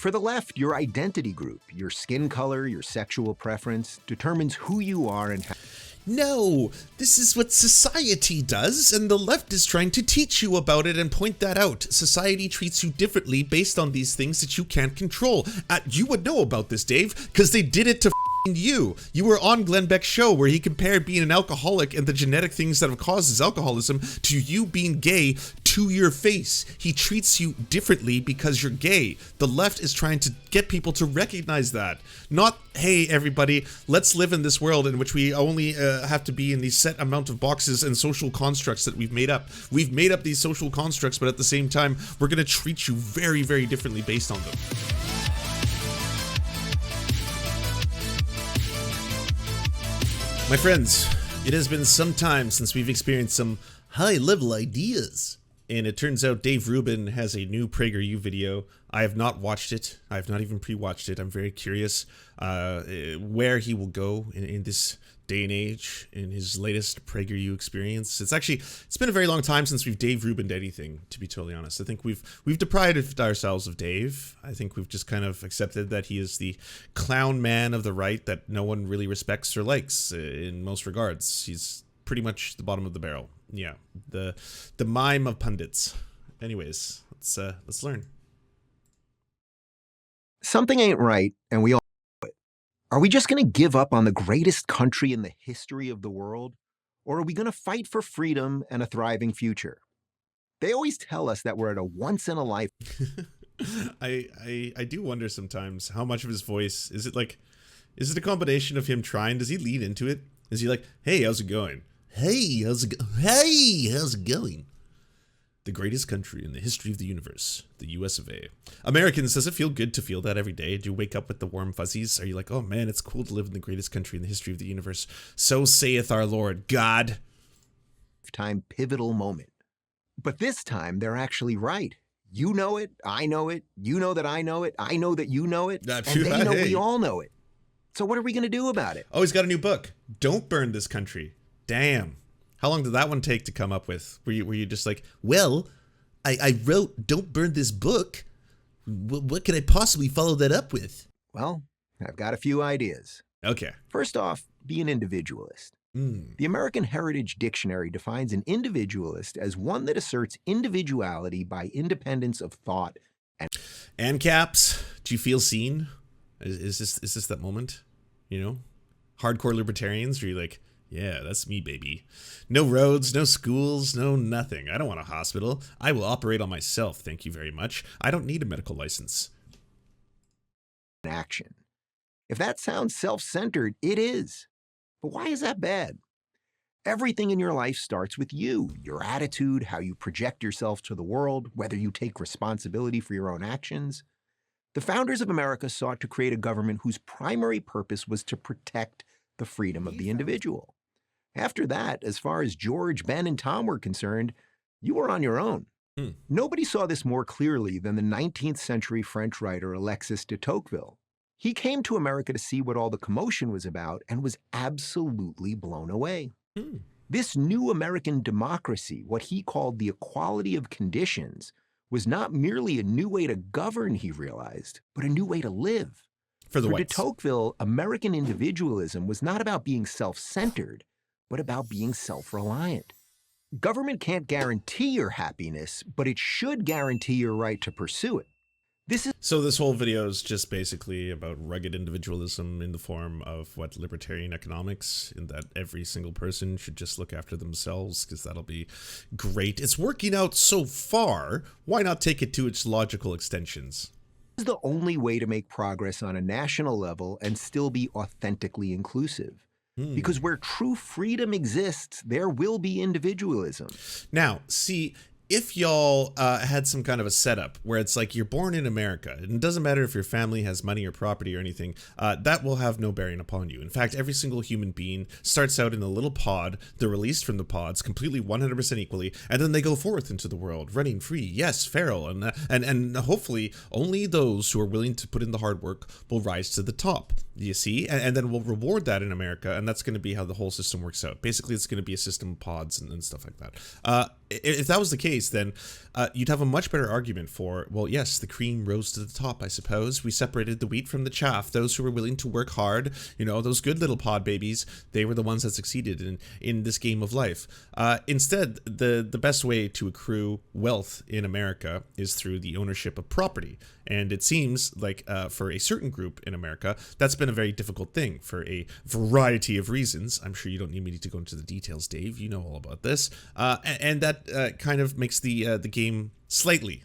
For the left, your identity group, your skin color, your sexual preference, determines who you are and how. No, this is what society does, and the left is trying to teach you about it and point that out. Society treats you differently based on these things that you can't control. You would know about this, Dave, because they did it to you. You were on Glenn Beck's show where he compared being an alcoholic and the genetic things that have caused his alcoholism to you being gay to your face. He treats you differently because you're gay. The left is trying to get people to recognize that. Not, hey, everybody, let's live in this world in which we only have to be in these set amount of boxes and social constructs that we've made up. We've made up these social constructs, but at the same time, we're going to treat you very, very differently based on them. My friends, it has been some time since we've experienced some high-level ideas. And it turns out Dave Rubin has a new PragerU video. I have not watched it. I have not even pre-watched it. I'm very curious where he will go in this day and age in his latest PragerU experience. It's been a very long time since we've Dave Rubin'd anything, to be totally honest. I think we've deprived ourselves of Dave. I think we've just kind of accepted that he is the clown man of the right that no one really respects or likes in most regards. He's pretty much the bottom of the barrel. Yeah, the mime of pundits. Anyways, let's learn. Something ain't right, and we all know it. Are we just going to give up on the greatest country in the history of the world? Or are we going to fight for freedom and a thriving future? They always tell us that we're at a once-in-a-life. I do wonder sometimes how much of his voice, is it a combination of him trying? Does he lead into it? Is he like, hey, how's it going? Hey, how's it going? The greatest country in the history of the universe, the US of A. Americans, does it feel good to feel that every day? Do you wake up with the warm fuzzies? Are you like, oh man, it's cool to live in the greatest country in the history of the universe? So saith our Lord, God. Time pivotal moment. But this time, they're actually right. You know it, I know it, you know that I know it, I know that you know it, and they know we all know it. So what are we going to do about it? Oh, he's got a new book. Don't burn this country. Damn. How long did that one take to come up with? Were you just like, well, I wrote Don't Burn This Book. What could I possibly follow that up with? Well, I've got a few ideas. Okay. First off, be an individualist. The American Heritage Dictionary defines an individualist as one that asserts individuality by independence of thought and caps. Do you feel seen? Is this that moment? You know? Hardcore libertarians, where you're like, yeah, that's me, baby. No roads, no schools, no nothing. I don't want a hospital. I will operate on myself, thank you very much. I don't need a medical license. Action. If that sounds self-centered, it is. But why is that bad? Everything in your life starts with you, your attitude, how you project yourself to the world, whether you take responsibility for your own actions. The founders of America sought to create a government whose primary purpose was to protect the freedom of the individual. After that, as far as George, Ben, and Tom were concerned, you were on your own. Nobody saw this more clearly than the 19th century French writer Alexis de Tocqueville. He came to America to see what all the commotion was about and was absolutely blown away. This new American democracy, what he called the equality of conditions, was not merely a new way to govern, he realized, but a new way to live. For de Tocqueville, American individualism was not about being self-centered, but about being self-reliant. Government can't guarantee your happiness, but it should guarantee your right to pursue it. So this whole video is just basically about rugged individualism in the form of what libertarian economics, in that every single person should just look after themselves because that'll be great. It's working out so far. Why not take it to its logical extensions? This is the only way to make progress on a national level and still be authentically inclusive. Because where true freedom exists, there will be individualism. Now, see, if y'all had some kind of a setup where it's like you're born in America, and it doesn't matter if your family has money or property or anything, that will have no bearing upon you. In fact, every single human being starts out in a little pod. They're released from the pods completely 100% equally, and then they go forth into the world, running free. Yes, feral, and hopefully only those who are willing to put in the hard work will rise to the top. You see? And then we'll reward that in America, and that's going to be how the whole system works out. Basically, it's going to be a system of pods and stuff like that. if that was the case, then you'd have a much better argument for, well, yes, the cream rose to the top, I suppose. We separated the wheat from the chaff. Those who were willing to work hard, those good little pod babies, they were the ones that succeeded in this game of life. Instead, the best way to accrue wealth in America is through the ownership of property. And it seems like for a certain group in America, that's been a very difficult thing for a variety of reasons. I'm sure you don't need me to go into the details, Dave. You know all about this. And that kind of makes the game slightly,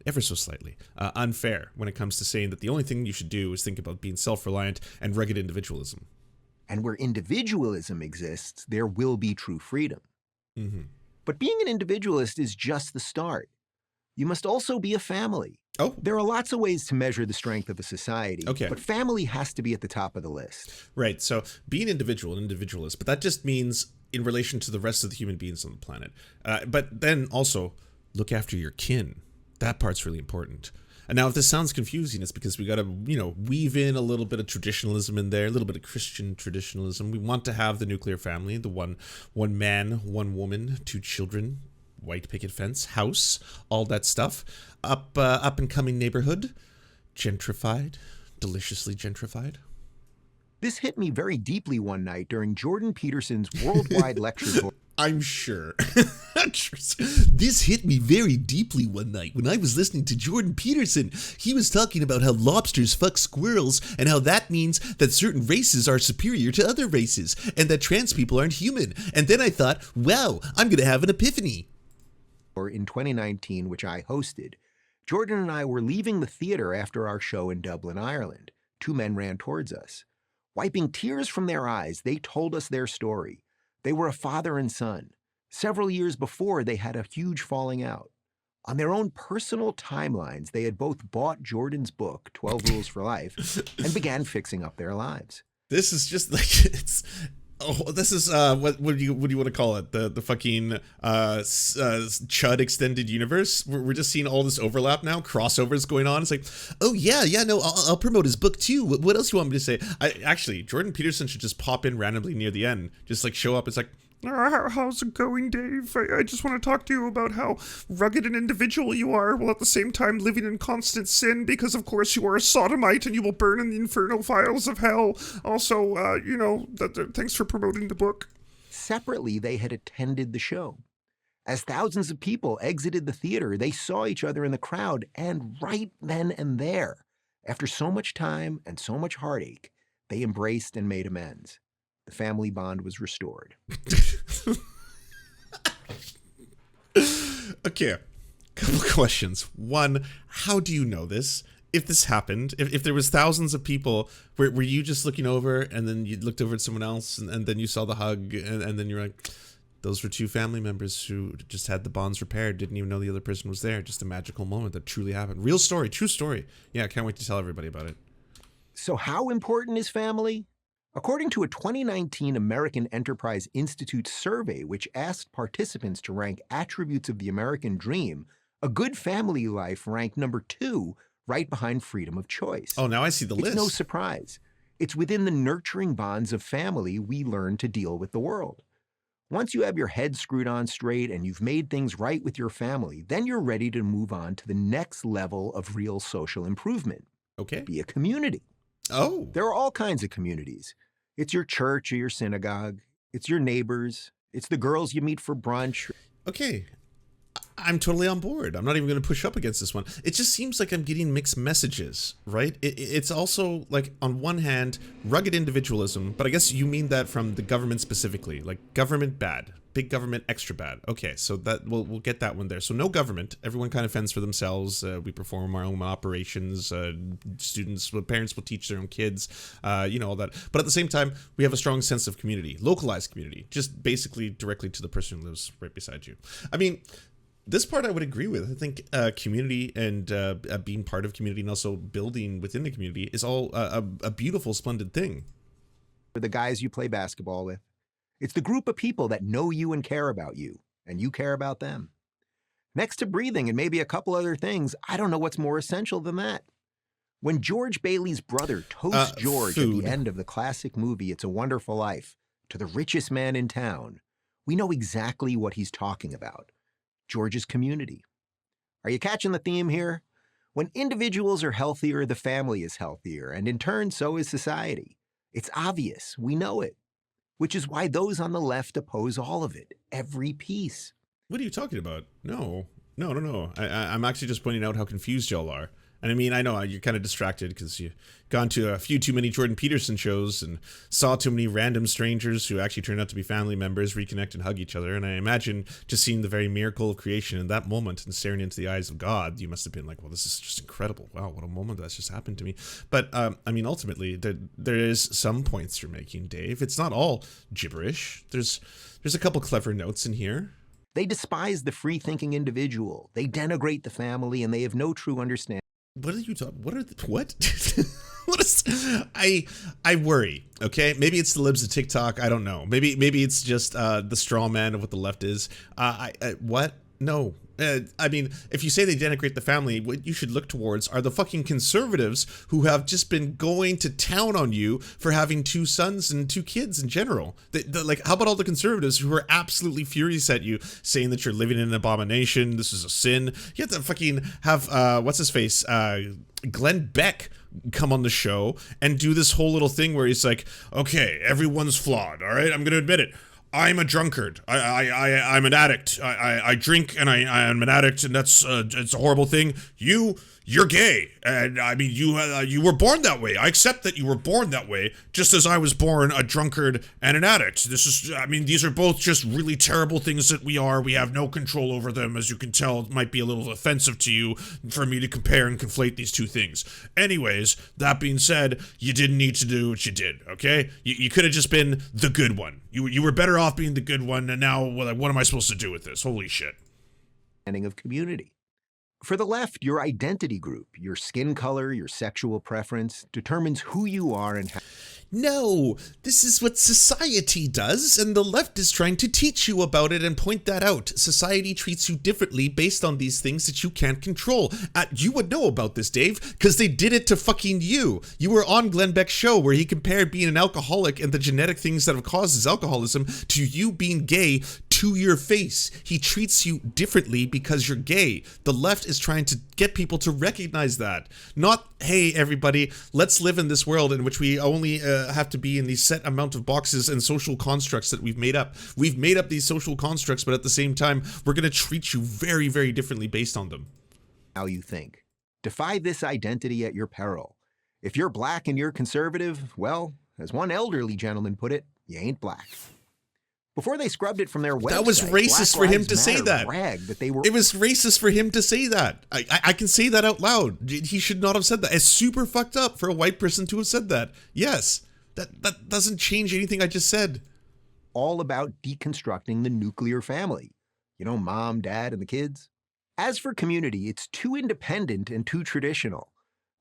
ever so slightly, unfair when it comes to saying that the only thing you should do is think about being self-reliant and rugged individualism. And where individualism exists, there will be true freedom. Mm-hmm. But being an individualist is just the start. You must also be a family. Oh. There are lots of ways to measure the strength of a society, Okay. but family has to be at the top of the list. Right, so be an individualist, but that just means in relation to the rest of the human beings on the planet. But then also, look after your kin. That part's really important. And now if this sounds confusing, it's because we got to, weave in a little bit of traditionalism in there, a little bit of Christian traditionalism. We want to have the nuclear family, the one man, one woman, 2 children, white picket fence, house, all that stuff. Up and coming neighborhood, gentrified, deliciously gentrified. This hit me very deeply one night during Jordan Peterson's worldwide lecture tour. I'm sure. This hit me very deeply one night when I was listening to Jordan Peterson. He was talking about how lobsters fuck squirrels and how that means that certain races are superior to other races and that trans people aren't human. And then I thought, wow, I'm going to have an epiphany. In 2019, which I hosted, Jordan and I were leaving the theater after our show in Dublin, Ireland. 2 men ran towards us. Wiping tears from their eyes, they told us their story. They were a father and son. Several years before, they had a huge falling out. On their own personal timelines, they had both bought Jordan's book, 12 Rules for Life, and began fixing up their lives. This is just like, this is what do you want to call it? The fucking Chud extended universe. We're just seeing all this overlap now, crossovers going on. It's like, oh yeah, no, I'll promote his book too. What else you want me to say? Actually, Jordan Peterson should just pop in randomly near the end, just like show up. It's like, how's it going, Dave? I just want to talk to you about how rugged an individual you are, while at the same time living in constant sin, because of course you are a sodomite and you will burn in the infernal fires of hell. Also, thanks for promoting the book. Separately, they had attended the show. As thousands of people exited the theater, they saw each other in the crowd, and right then and there, after so much time and so much heartache, they embraced and made amends. The family bond was restored. Okay, couple questions. One, how do you know this? If this happened, if there was thousands of people, were you just looking over and then you looked over at someone else and then you saw the hug and then you're like, those were 2 family members who just had the bonds repaired, didn't even know the other person was there. Just a magical moment that truly happened. Real story, true story. Yeah, I can't wait to tell everybody about it. So how important is family? According to a 2019 American Enterprise Institute survey, which asked participants to rank attributes of the American dream, a good family life ranked number 2, right behind freedom of choice. Oh, now I see the list. It's no surprise. It's within the nurturing bonds of family we learn to deal with the world. Once you have your head screwed on straight and you've made things right with your family, then you're ready to move on to the next level of real social improvement. Okay. Be a community. Oh. There are all kinds of communities. It's your church or your synagogue. It's your neighbors. It's the girls you meet for brunch. Okay. I'm totally on board. I'm not even going to push up against this one. It just seems like I'm getting mixed messages, right? It's also like, on one hand, rugged individualism, but I guess you mean that from the government specifically, like government bad, big government extra bad. Okay, so that we'll get that one there. So no government. Everyone kind of fends for themselves. We perform our own operations. Parents will teach their own kids. All that. But at the same time, we have a strong sense of community, localized community, just basically directly to the person who lives right beside you. I mean, this part I would agree with. I think community and being part of community and also building within the community is all a beautiful, splendid thing. For the guys you play basketball with. It's the group of people that know you and care about you, and you care about them. Next to breathing and maybe a couple other things, I don't know what's more essential than that. When George Bailey's brother toasts George food. At the end of the classic movie It's a Wonderful Life to the richest man in town, we know exactly what he's talking about. George's community. Are you catching the theme here? When individuals are healthier, the family is healthier, and in turn, so is society. It's obvious. We know it. Which is why those on the left oppose all of it, every piece. What are you talking about? No. I'm actually just pointing out how confused y'all are. And I mean, I know you're kind of distracted because you've gone to a few too many Jordan Peterson shows and saw too many random strangers who actually turned out to be family members reconnect and hug each other. And I imagine just seeing the very miracle of creation in that moment and staring into the eyes of God, you must have been like, well, this is just incredible. Wow, what a moment that's just happened to me. But I mean, ultimately, there is some points you're making, Dave. It's not all gibberish. There's a couple clever notes in here. They despise the free-thinking individual. They denigrate the family, and they have no true understanding. What are you talking? What? What is? I worry. Okay, maybe it's the libs of TikTok. I don't know. Maybe it's just the straw man of what the left is. What? No. I mean, if you say they denigrate the family, what you should look towards are the fucking conservatives who have just been going to town on you for having 2 sons and 2 kids in general. Like, how about all the conservatives who are absolutely furious at you, saying that you're living in an abomination, this is a sin? You have to fucking have, what's his face, Glenn Beck come on the show and do this whole little thing where he's like, okay, everyone's flawed, all right? I'm going to admit it. I'm a drunkard. I'm an addict. I drink and I'm an addict, and that's it's a horrible thing. You're gay, and I mean you were born that way. I accept that you were born that way, just as I was born a drunkard and an addict. These are both just really terrible things that we are. We have no control over them, as you can tell. It might be a little offensive to you for me to compare and conflate these two things. Anyways, that being said, you didn't need to do what you did. Okay, you could have just been the good one. You were better off being the good one, and now what am I supposed to do with this? Holy shit. Of community. For the left, your identity group, your skin color, your sexual preference, determines who you are and how. No, this is what society does, and the left is trying to teach you about it and point that out. Society treats you differently based on these things that you can't control. You would know about this, Dave, because they did it to fucking you. You were on Glenn Beck's show where he compared being an alcoholic and the genetic things that have caused his alcoholism to you being gay to your face. He treats you differently because you're gay. The left is trying to get people to recognize that. Not, hey, everybody, let's live in this world in which we only have to be in these set amount of boxes and social constructs that we've made up. We've made up these social constructs, but at the same time, we're going to treat you very, very differently based on them. How you think. Defy this identity at your peril. If you're black and you're conservative, well, as one elderly gentleman put it, you ain't black. Before they scrubbed it from their website, that was racist for him to say that. It was racist for him to say that. I can say that out loud. He should not have said that. It's super fucked up for a white person to have said that. Yes, that doesn't change anything I just said. All about deconstructing the nuclear family. You know, mom, dad, and the kids. As for community, it's too independent and too traditional.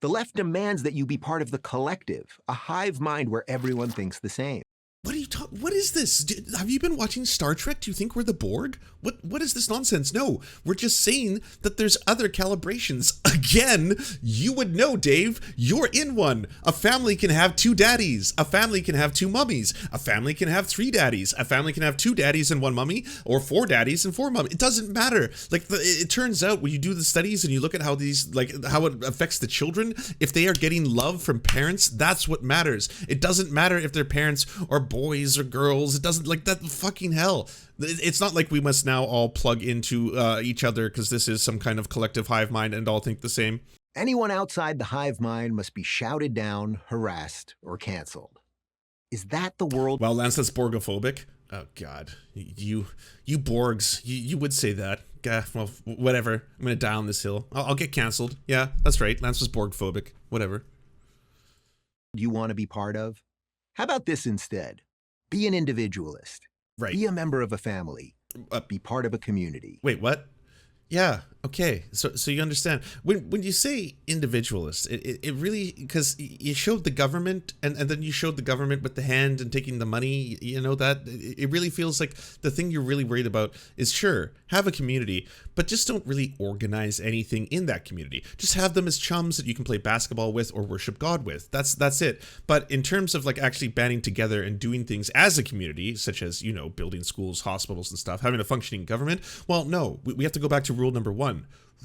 The left demands that you be part of the collective, a hive mind where everyone thinks the same. What are you talking? What is this? Have you been watching Star Trek? Do you think we're the Borg? What is this nonsense? No, we're just saying that there's other calibrations. Again, you would know, Dave. You're in one. A family can have 2 daddies. A family can have 2 mummies. A family can have 3 daddies. A family can have 2 daddies and 1 mummy, or 4 daddies and 4 mummies. It doesn't matter. Like it turns out when you do the studies and you look at how how it affects the children, if they are getting love from parents, that's what matters. It doesn't matter if their parents are boys or girls. It doesn't, like, that fucking hell. It's not like we must now all plug into each other because this is some kind of collective hive mind and all think the same. Anyone outside the hive mind must be shouted down, harassed, or canceled. Is that the world? Well, Lance, that's Borgophobic. Oh God, you Borgs, you would say that. Well, whatever. I'm gonna die on this hill. I'll get canceled. Yeah, that's right. Lance was Borgphobic. Whatever. You want to be part of? How about this instead? Be an individualist. Right. Be a member of a family. Be part of a community. Wait, what? Yeah, Okay, so you understand when you say individualist, it really, because you showed the government and then you showed the government with the hand and taking the money, that it really feels like the thing you're really worried about is, sure, have a community, but just don't really organize anything in that community. Just have them as chums that you can play basketball with or worship God with. That's it. But in terms of like actually banding together and doing things as a community, such as, building schools, hospitals and stuff, having a functioning government, well, no, we have to go back to rule number 1.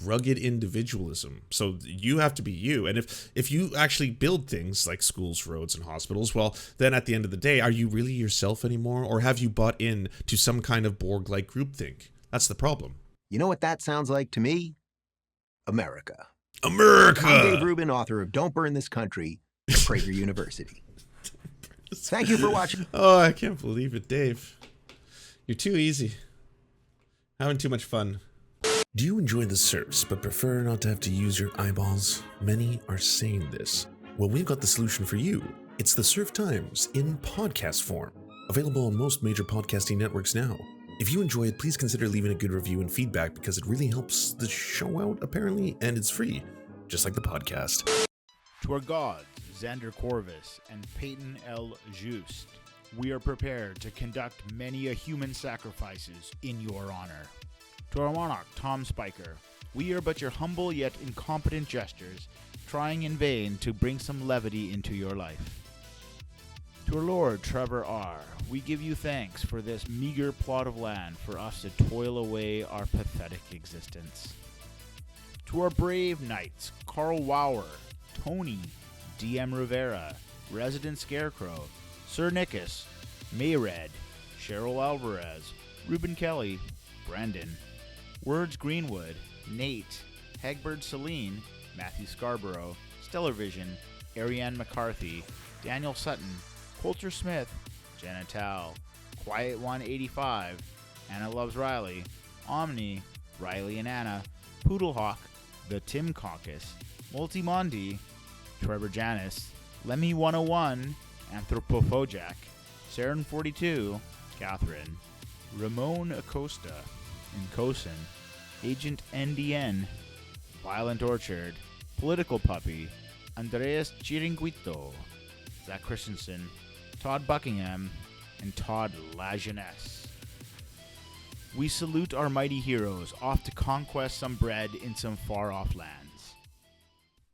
Rugged individualism. So you have to be you. And if you actually build things like schools, roads, and hospitals, well, then at the end of the day, are you really yourself anymore? Or have you bought in to some kind of Borg-like groupthink? That's the problem. You know what that sounds like to me? America. America! I'm Dave Rubin, author of Don't Burn This Country at Prager University. Thank you for watching. Oh, I can't believe it, Dave. You're too easy. Having too much fun. Do you enjoy the Serfs but prefer not to have to use your eyeballs? Many are saying this. Well, we've got the solution for you. It's the Serf Times in podcast form. Available on most major podcasting networks now. If you enjoy it, please consider leaving a good review and feedback because it really helps the show out, apparently, and it's free. Just like the podcast. To our gods, Xander Corvus and Peyton L. Just, we are prepared to conduct many a human sacrifices in your honor. To our monarch, Tom Spiker, we are but your humble yet incompetent jesters, trying in vain to bring some levity into your life. To our lord, Trevor R., we give you thanks for this meager plot of land for us to toil away our pathetic existence. To our brave knights, Carl Wauer, Tony, D.M. Rivera, Resident Scarecrow, Sir Nickus, Mayred, Cheryl Alvarez, Ruben Kelly, Brandon, Words Greenwood, Nate, Hagbird Celine, Matthew Scarborough, Stellar Vision, Ariane McCarthy, Daniel Sutton, Coulter Smith, Jenna Tal, Quiet 185, Anna Loves Riley, Omni, Riley and Anna, Poodlehawk, The Tim Caucus, Multimondi, Trevor Janis, Lemmy 101, Anthropophojak, Saren 42, Catherine, Ramon Acosta, Nkosin, Agent NDN, Violent Orchard, Political Puppy, Andreas Chiringuito, Zach Christensen, Todd Buckingham, and Todd Lajeunesse. We salute our mighty heroes off to conquest some bread in some far-off land.